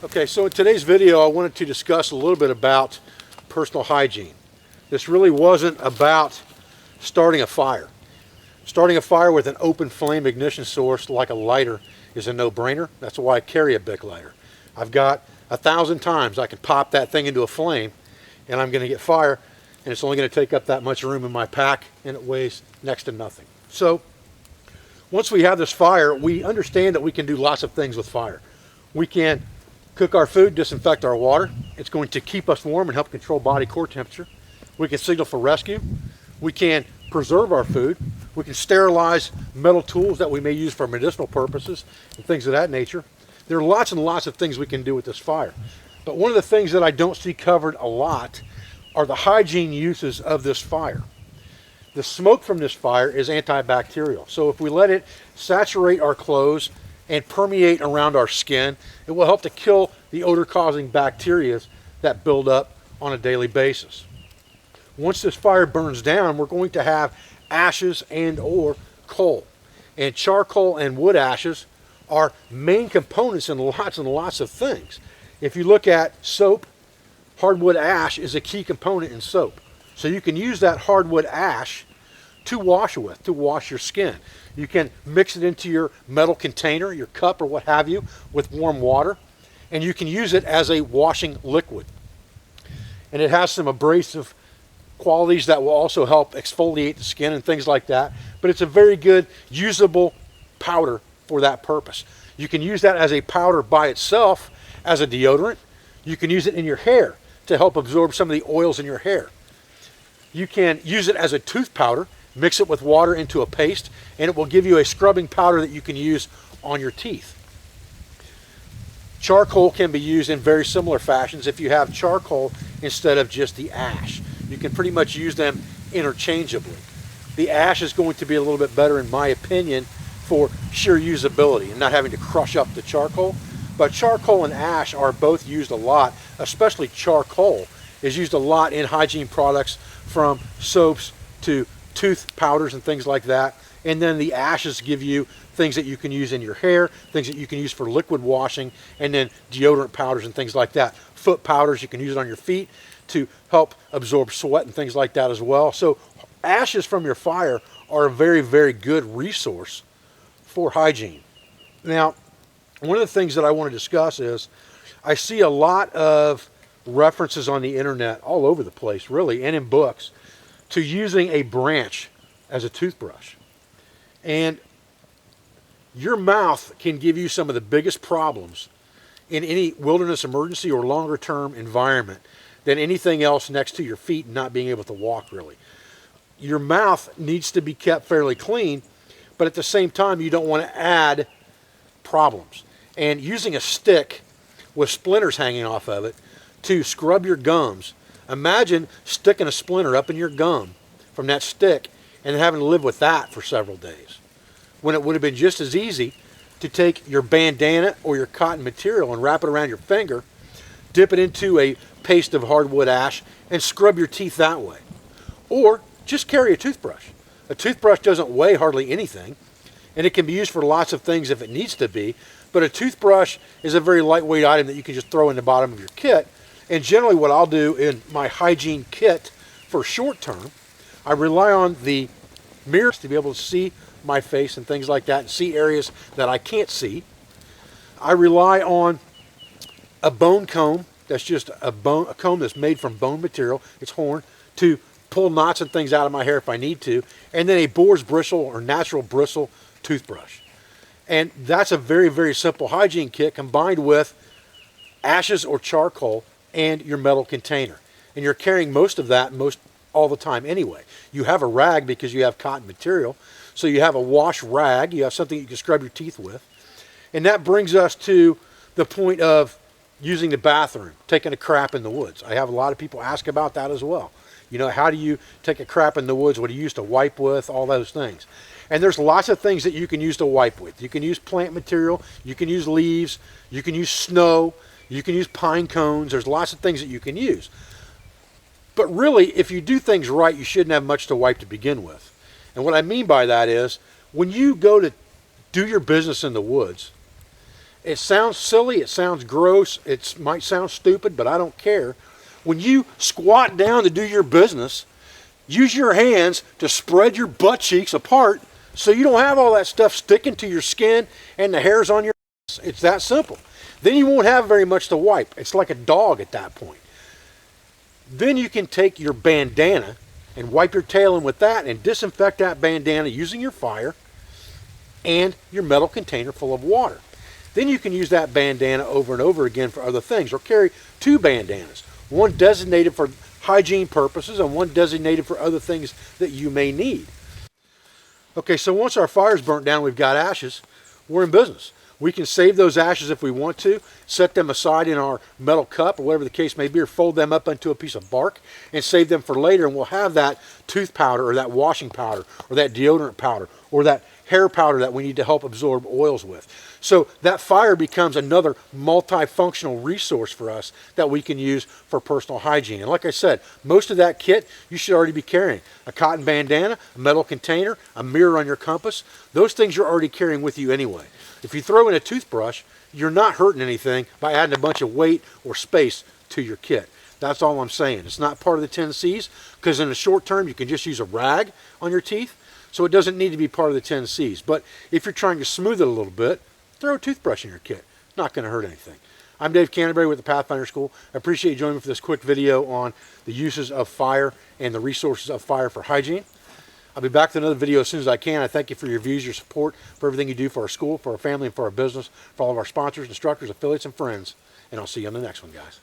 Okay, so in today's video I wanted to discuss a little bit about personal hygiene. This really wasn't about starting a fire. Starting a fire with an open flame ignition source like a lighter is a no-brainer. That's why I carry a Bic lighter. I've got 1,000 times I can pop that thing into a flame and I'm going to get fire, and it's only going to take up that much room in my pack and it weighs next to nothing. So once we have this fire, we understand that we can do lots of things with fire. We can cook our food, disinfect our water. It's going to keep us warm and help control body core temperature. We can signal for rescue. We can preserve our food. We can sterilize metal tools that we may use for medicinal purposes and things of that nature. There are lots and lots of things we can do with this fire. But one of the things that I don't see covered a lot are the hygiene uses of this fire. The smoke from this fire is antibacterial. So if we let it saturate our clothes and permeate around our skin, it will help to kill the odor-causing bacteria that build up on a daily basis. Once this fire burns down, we're going to have ashes and or coal. And charcoal and wood ashes are main components in lots and lots of things. If you look at soap, hardwood ash is a key component in soap. So you can use that hardwood ash to wash with, to wash your skin. You can mix it into your metal container, your cup or what have you, with warm water, and you can use it as a washing liquid. And it has some abrasive qualities that will also help exfoliate the skin and things like that, but it's a very good usable powder for that purpose. You can use that as a powder by itself as a deodorant. You can use it in your hair to help absorb some of the oils in your hair. You can use it as a tooth powder, mix it with water into a paste, and it will give you a scrubbing powder that you can use on your teeth. Charcoal can be used in very similar fashions if you have charcoal instead of just the ash. You can pretty much use them interchangeably. The ash is going to be a little bit better, in my opinion, for sheer usability and not having to crush up the charcoal. But charcoal and ash are both used a lot, especially charcoal is used a lot in hygiene products, from soaps to tooth powders and things like that. And then the ashes give you things that you can use in your hair, things that you can use for liquid washing, and then deodorant powders and things like that. Foot powders, you can use it on your feet to help absorb sweat and things like that as well. So ashes from your fire are a very, very good resource for hygiene. Now, one of the things that I want to discuss is I see a lot of references on the internet all over the place, really, and in books, to using a branch as a toothbrush. And your mouth can give you some of the biggest problems in any wilderness emergency or longer term environment than anything else next to your feet and not being able to walk, really. Your mouth needs to be kept fairly clean, but at the same time you don't want to add problems. And using a stick with splinters hanging off of it to scrub your gums, imagine sticking a splinter up in your gum from that stick and having to live with that for several days, when it would have been just as easy to take your bandana or your cotton material and wrap it around your finger, dip it into a paste of hardwood ash, and scrub your teeth that way. Or just carry a toothbrush. A toothbrush doesn't weigh hardly anything, and it can be used for lots of things if it needs to be, but a toothbrush is a very lightweight item that you can just throw in the bottom of your kit. And generally what I'll do in my hygiene kit for short term, I rely on the mirrors to be able to see my face and things like that, and see areas that I can't see. I rely on a bone comb that's just a comb that's made from bone material. It's horn, to pull knots and things out of my hair if I need to, and then a boar's bristle or natural bristle toothbrush. And that's a very, very simple hygiene kit combined with ashes or charcoal and your metal container. And you're carrying most of that all the time anyway. You have a rag because you have cotton material, so you have a wash rag, you have something you can scrub your teeth with. And that brings us to the point of using the bathroom, taking a crap in the woods. I have a lot of people ask about that as well. You know, how do you take a crap in the woods? What do you use to wipe with? All those things. And there's lots of things that you can use to wipe with. You can use plant material, you can use leaves, you can use snow, you can use pine cones. There's lots of things that you can use. But really, if you do things right, you shouldn't have much to wipe to begin with. And what I mean by that is, when you go to do your business in the woods, It sounds silly, it sounds gross, it might sound stupid, but I don't care. When you squat down to do your business, use your hands to spread your butt cheeks apart so you don't have all that stuff sticking to your skin and the hairs on your ass. It's that simple. Then you won't have very much to wipe. It's like a dog at that point. Then you can take your bandana and wipe your tail in with that and disinfect that bandana using your fire and your metal container full of water. Then you can use that bandana over and over again for other things, or carry two bandanas, one designated for hygiene purposes and one designated for other things that you may need. Okay, so once our fire's burnt down, we've got ashes, we're in business. We can save those ashes if we want to, set them aside in our metal cup or whatever the case may be, or fold them up into a piece of bark and save them for later, and we'll have that tooth powder or that washing powder or that deodorant powder or that hair powder that we need to help absorb oils with. So that fire becomes another multifunctional resource for us that we can use for personal hygiene. And like I said, most of that kit you should already be carrying. A cotton bandana, a metal container, a mirror on your compass. Those things you're already carrying with you anyway. If you throw in a toothbrush, you're not hurting anything by adding a bunch of weight or space to your kit. That's all I'm saying. It's not part of the 10 C's, because in the short term you can just use a rag on your teeth. So it doesn't need to be part of the 10 C's. But if you're trying to smooth it a little bit, throw a toothbrush in your kit. Not going to hurt anything. I'm Dave Canterbury with the Pathfinder School. I appreciate you joining me for this quick video on the uses of fire and the resources of fire for hygiene. I'll be back with another video as soon as I can. I thank you for your views, your support, for everything you do for our school, for our family, and for our business, for all of our sponsors, instructors, affiliates, and friends. And I'll see you on the next one, guys.